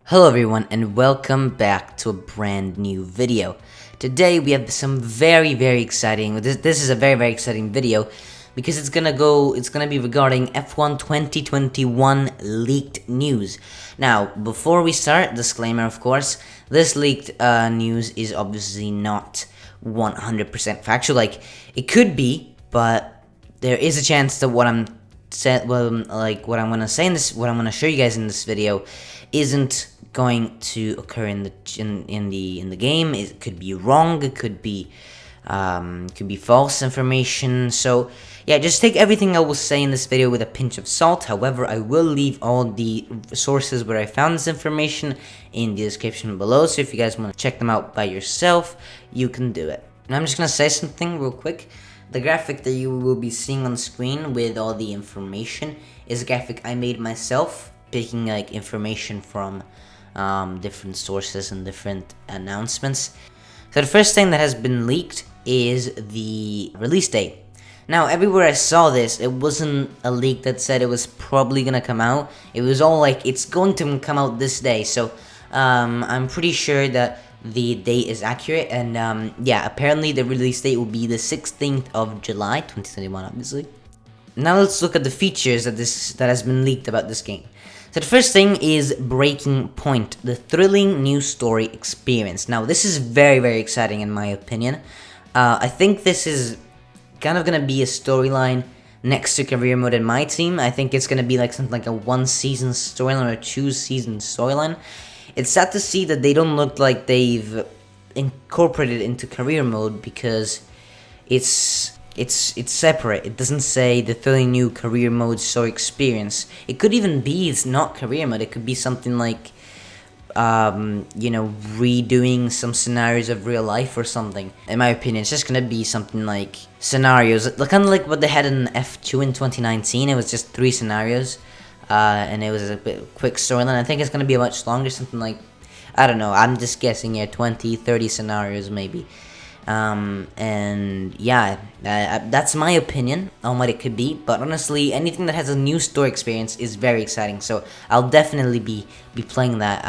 Hello everyone and welcome back to a brand new video. Today we have some very exciting, this is a very exciting video because it's gonna be regarding F1 2021 leaked news. Now, before we start, disclaimer of course, this leaked news is obviously not 100% factual. Like, it could be, but there is a chance that what I'm gonna say in this, what I'm gonna show you guys in this video, isn't going to occur in the game. It could be wrong. It could be false information. So yeah, just take everything I will say in this video with a pinch of salt. However, I will leave all the sources where I found this information in the description below. So if you guys want to check them out by yourself, you can do it. And I'm just gonna say something real quick. The graphic that you will be seeing on screen with all the information is a graphic I made myself, picking like information from different sources and different announcements. So the first thing that has been leaked is the release date. Now, everywhere I saw this, it wasn't a leak that said it was probably gonna come out. It was all like, it's going to come out this day. So I'm pretty sure that the date is accurate, and yeah, apparently the release date will be the 16th of July 2021, obviously. Now let's look at the features that has been leaked about this game. So the first thing is Breaking Point, the thrilling new story experience. Now, this is very exciting in my opinion. I think this is kind of gonna be a storyline next to career mode in my team. I think it's gonna be like something like a 1-season storyline or a 2-season storyline. It's sad to see that they don't look like they've incorporated it into career mode, because it's separate. It doesn't say the thrilling new career mode story experience. It could even be it's not career mode. It could be something like redoing some scenarios of real life or something. In my opinion, it's just gonna be something like scenarios, kind of like what they had in F2 in 2019. It was just 3 scenarios, and it was a bit quick storyline. I think it's gonna be a much longer, something like, I don't know, I'm just guessing here, 20-30 scenarios maybe. And yeah, that's my opinion on what it could be. But honestly, anything that has a new story experience is very exciting. So I'll definitely be playing that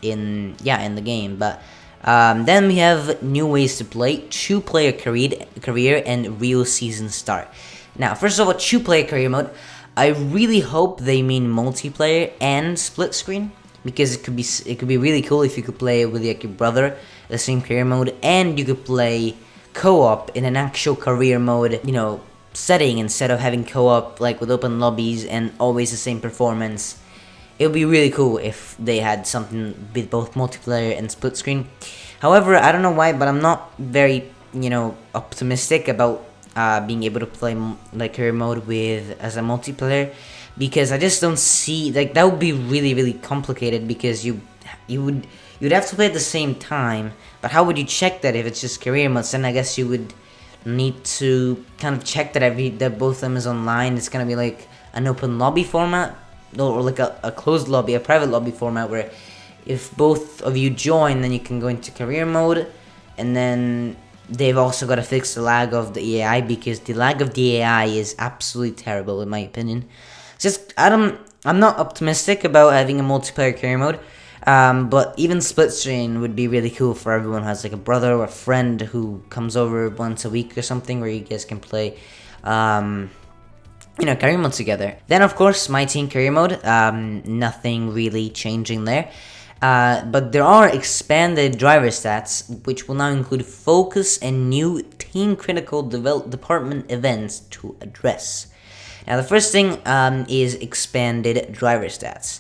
in the game. But then we have new ways to play: 2-player career and real season start. Now, first of all, 2-player career mode. I really hope they mean multiplayer and split screen, because it could be really cool if you could play with like your brother, the same career mode, and you could play co-op in an actual career mode, setting, instead of having co-op like with open lobbies and always the same performance. It would be really cool if they had something with both multiplayer and split screen. However, I don't know why, but I'm not very, optimistic about being able to play like career mode as a multiplayer, because I just don't see, like, that would be really complicated, because you'd have to play at the same time. But how would you check that if it's just career mode? Then I guess you would need to kind of check that both of them is online. It's gonna be like an open lobby format, or like a closed lobby, a private lobby format, where if both of you join, then you can go into career mode. And then they've also got to fix the lag of the AI, because the lag of the AI is absolutely terrible in my opinion. I'm not optimistic about having a multiplayer career mode, but even split screen would be really cool for everyone who has like a brother or a friend who comes over once a week or something, where you guys can play, career mode together. Then of course, my team career mode, nothing really changing there. But there are expanded driver stats, which will now include focus and new team critical department events to address. Now, the first thing is expanded driver stats.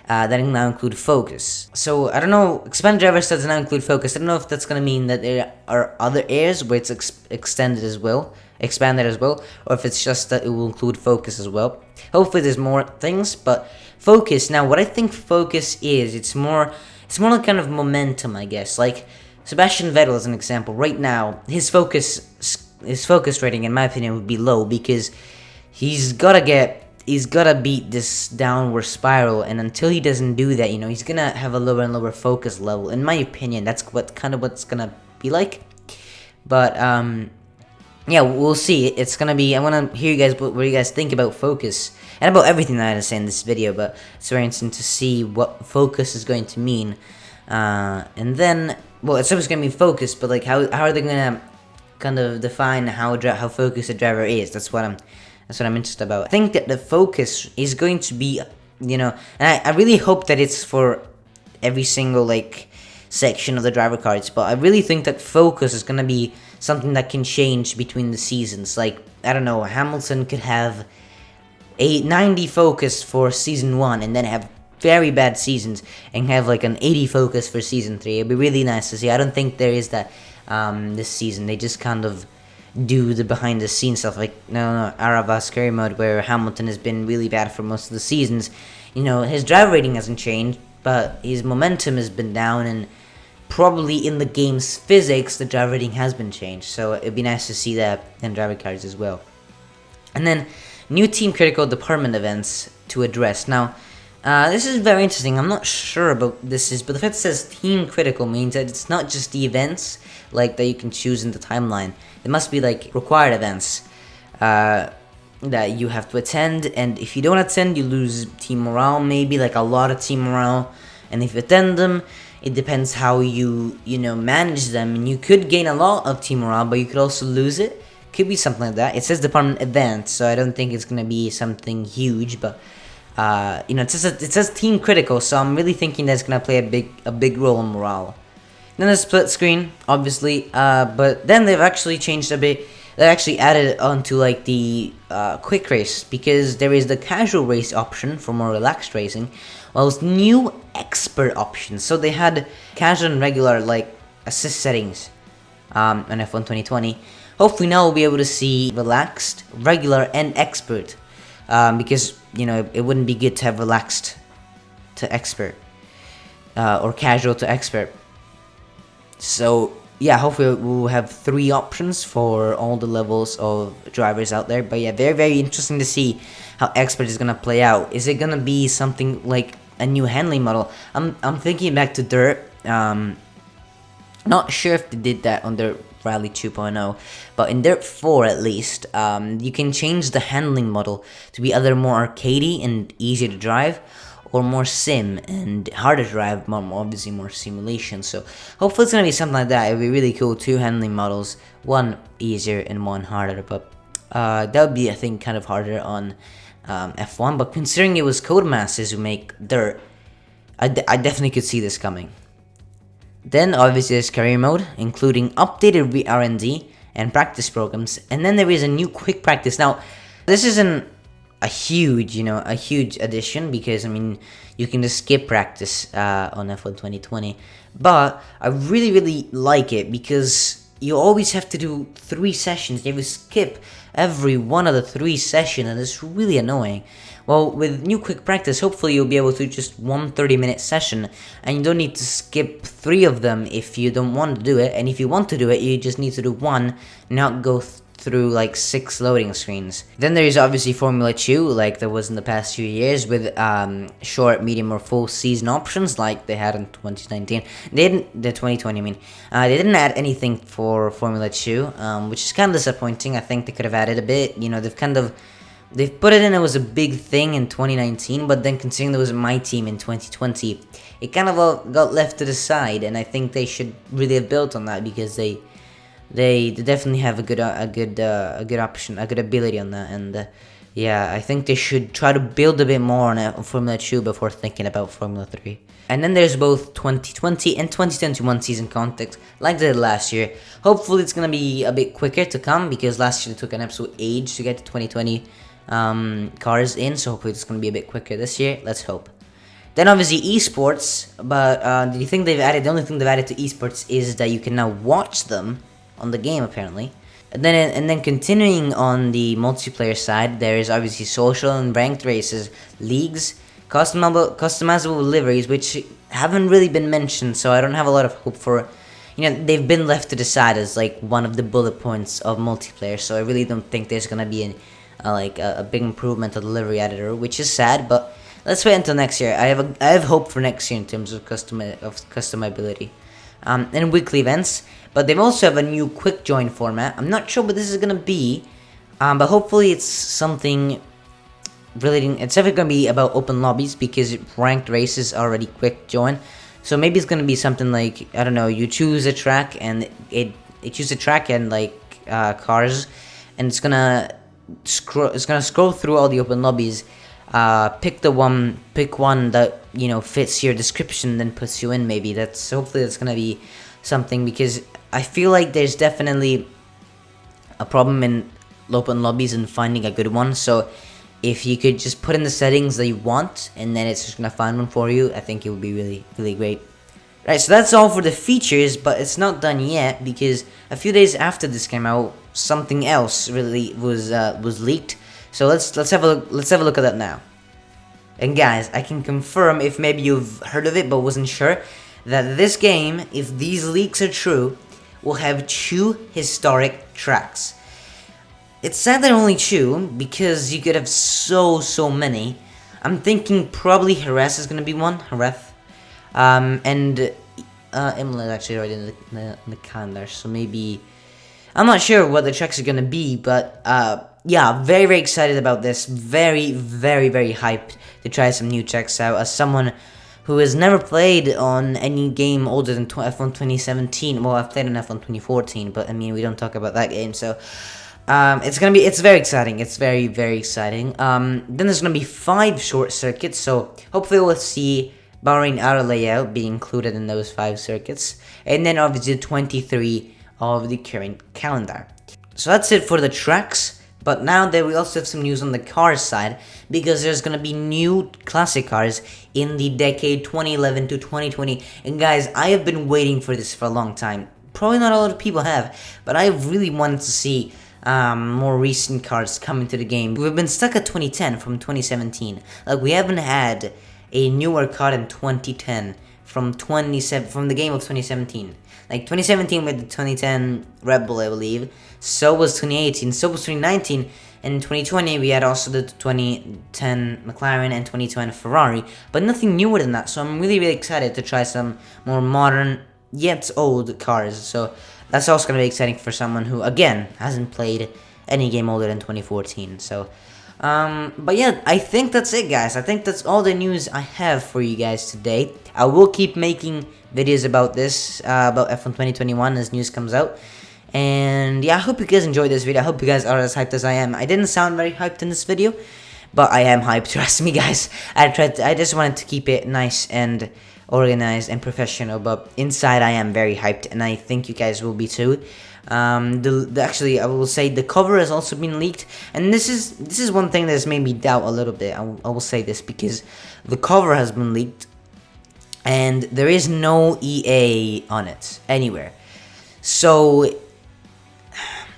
That now include focus. So, I don't know, expanded driver stats now include focus. I don't know if that's going to mean that there are other areas where it's expanded as well, or if it's just that it will include focus as well. Hopefully there's more things, but focus, now what I think focus is, it's more like kind of momentum, I guess. Like, Sebastian Vettel as an example, right now, his focus rating, in my opinion, would be low, because he's gotta beat this downward spiral, and until he doesn't do that, he's gonna have a lower and lower focus level. In my opinion, that's what's gonna be like. But yeah, we'll see. It's gonna be. I want to hear you guys what you guys think about focus and about everything that I say in this video. But it's very interesting to see what focus is going to mean. And then, well, it's always gonna be focus, but like how are they gonna kind of define how focused a driver is? That's what I'm interested about. I think that the focus is going to be, and I really hope that it's for every single like section of the driver cards, but I really think that focus is gonna be something that can change between the seasons. Like, I don't know, Hamilton could have a 90 focus for season 1 and then have very bad seasons and have like an 80 focus for season 3. It'd be really nice to see. I don't think there is that this season. They just kind of do the behind the scenes stuff, like Aravas career mode, where Hamilton has been really bad for most of the seasons. His driver rating hasn't changed, but his momentum has been down, and probably in the game's physics, the driver rating has been changed. So it'd be nice to see that in driver cards as well. And then new team critical department events to address. Now, this is very interesting. I'm not sure about this, but the fact it says team critical means that it's not just the events like that you can choose in the timeline. It must be like required events that you have to attend, and if you don't attend, you lose team morale. Maybe like a lot of team morale, and if you attend them, it depends how you manage them, and you could gain a lot of team morale, but you could also lose it. Could be something like that. It says department event, so I don't think it's gonna be something huge, but it says team critical, so I'm really thinking that's gonna play a big role in morale. Then there's split screen, obviously, but then they've actually changed a bit. They actually added onto like the quick race, because there is the casual race option for more relaxed racing, while it's new expert options. So they had casual and regular like assist settings on F1 2020. Hopefully now we'll be able to see relaxed, regular, and expert, because it wouldn't be good to have relaxed to expert or casual to expert. So yeah, hopefully we'll have 3 options for all the levels of drivers out there. But yeah, very, very interesting to see how expert is gonna play out. Is it gonna be something like a new handling model? I'm thinking back to Dirt. Not sure if they did that on Dirt Rally 2.0, but in Dirt 4 at least, you can change the handling model to be either more arcadey and easier to drive, or more sim and harder to drive, obviously more simulation. So hopefully it's gonna be something like that. It'd be really cool, 2 handling models, 1 easier and 1 harder. But that would be, I think, kind of harder on F1. But considering it was Codemasters who make Dirt, I definitely could see this coming. Then obviously there's career mode, including updated R&D and practice programs, and then there is a new quick practice. Now, this isn't a huge addition, because you can just skip practice on F1 2020, but I really, really like it, because you always have to do 3 sessions. You have to skip every one of the 3 sessions, and it's really annoying. Well, with new quick practice, hopefully you'll be able to just 1 30-minute session, and you don't need to skip 3 of them if you don't want to do it. And if you want to do it, you just need to do 1, not go through like 6 loading screens. Then there is obviously Formula 2, like there was in the past few years, with short, medium, or full season options like they had in 2019. They didn't, the 2020, they didn't add anything for Formula 2, which is kind of disappointing. I think they could have added a bit. They've put it in, it was a big thing in 2019, but then considering there was my team in 2020, it kind of all got left to the side, and I think they should really have built on that, because they definitely have a good option, a good ability on that, and yeah, I think they should try to build a bit more on Formula 2 before thinking about Formula 3. And then there's both 2020 and 2021 season content, like they did last year. Hopefully it's gonna be a bit quicker to come, because last year it took an absolute age to get to 2020 cars in, so hopefully it's gonna be a bit quicker this year. Let's hope. Then obviously esports, but the only thing they've added to esports is that you can now watch them on the game, apparently. And then continuing on the multiplayer side, there is obviously social and ranked races, leagues, customizable liveries, which haven't really been mentioned, so I don't have a lot of hope for. They've been left to the side as like one of the bullet points of multiplayer, so I really don't think there's gonna be a big improvement to the livery editor, which is sad. But let's wait until next year. I have hope for next year in terms of customability. and weekly events. But they also have a new quick join format. I'm not sure what this is gonna be, but hopefully it's something relating. It's definitely gonna be about open lobbies because ranked races are already quick join. So maybe it's gonna be something like, I don't know, you choose a track and it chooses a track and like cars, and it's gonna scroll through all the open lobbies, pick one that, you know, fits your description, then puts you in. Maybe hopefully that's gonna be something, because I feel like there's definitely a problem in open lobbies and finding a good one. So if you could just put in the settings that you want and then it's just gonna find one for you, I think it would be really, really great. Right, so that's all for the features, but it's not done yet, because a few days after this came out, something else really was leaked. So let's have a look at that now. And guys, I can confirm, if maybe you've heard of it but wasn't sure, that this game, if these leaks are true, will have 2 historic tracks. It's sad that only 2, because you could have so many. I'm thinking probably Jerez is gonna be one, Jerez. And Imola is actually already in the calendar, so maybe, I'm not sure what the tracks are gonna be, but yeah, very excited about this. Very hyped to try some new tracks out. As someone who has never played on any game older than F1 2017, well, I've played on F1 2014, but I mean, we don't talk about that game, so it's very exciting. It's very exciting. Then there's gonna be 5 short circuits, so hopefully we'll see Bahrain Outer Layout be included in those 5 circuits, and then obviously 23 of the current calendar. So that's it for the tracks. But now that we also have some news on the cars side, because there's gonna be new classic cars in the decade 2011 to 2020. And guys, I have been waiting for this for a long time. Probably not a lot of people have, but I really wanted to see more recent cars come into the game. We've been stuck at 2010 from 2017. Like, we haven't had a newer car in 2010 from the game of 2017. Like 2017 with the 2010 Red Bull, I believe. So was 2018. So was 2019. And in 2020 we had also the 2010 McLaren and 2020 Ferrari, but nothing newer than that. So I'm really excited to try some more modern yet old cars. So that's also gonna be exciting for someone who, again, hasn't played any game older than 2014. So but yeah, I think that's it, guys. I think that's all the news I have for you guys today. I will keep making videos about this, about F1 2021 as news comes out. And yeah, I hope you guys enjoyed this video. I hope you guys are as hyped as I am. I didn't sound very hyped in this video, but I am hyped, trust me, guys. I just wanted to keep it nice and organized and professional, but inside I am very hyped, and I think you guys will be too. Actually, I will say the cover has also been leaked, and this is one thing that's made me doubt a little bit. I will say this, because the cover has been leaked and there is no EA on it anywhere. So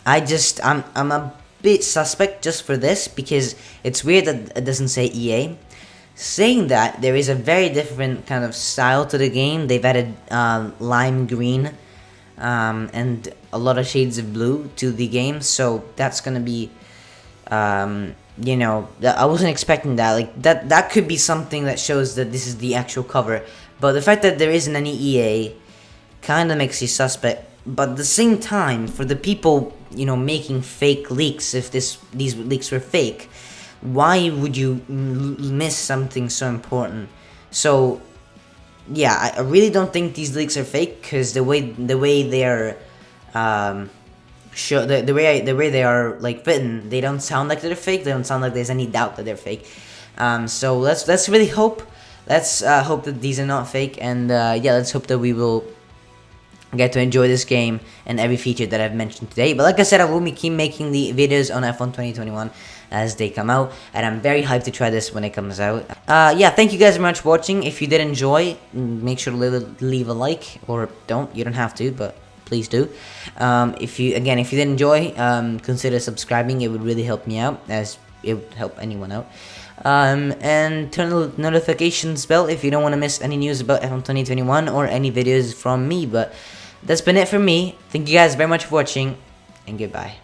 I'm a bit suspect just for this, because it's weird that it doesn't say EA. Saying that, there is a very different kind of style to the game. They've added lime green and a lot of shades of blue to the game, so that's gonna be, you know, I wasn't expecting that. Like, that could be something that shows that this is the actual cover, but the fact that there isn't any EA kind of makes you suspect. But at the same time, for the people, you know, making fake leaks, if these leaks were fake, why would you miss something so important? So yeah, I really don't think these leaks are fake, because the way they are the way they are like written, they don't sound like they're fake. They don't sound like there's any doubt that they're fake. So let's really hope. Let's hope that these are not fake, and yeah, let's hope that we will get to enjoy this game and every feature that I've mentioned today. But like I said, I will keep making the videos on F1 2021 as they come out, and I'm very hyped to try this when it comes out. Yeah, thank you guys very much for watching. If you did enjoy, make sure to leave a like, or don't. You don't have to, but please do. If you did enjoy, consider subscribing. It would really help me out, as it would help anyone out. And turn the notifications bell if you don't want to miss any news about F1 2021 or any videos from me. But that's been it for me. Thank you guys very much for watching, and goodbye.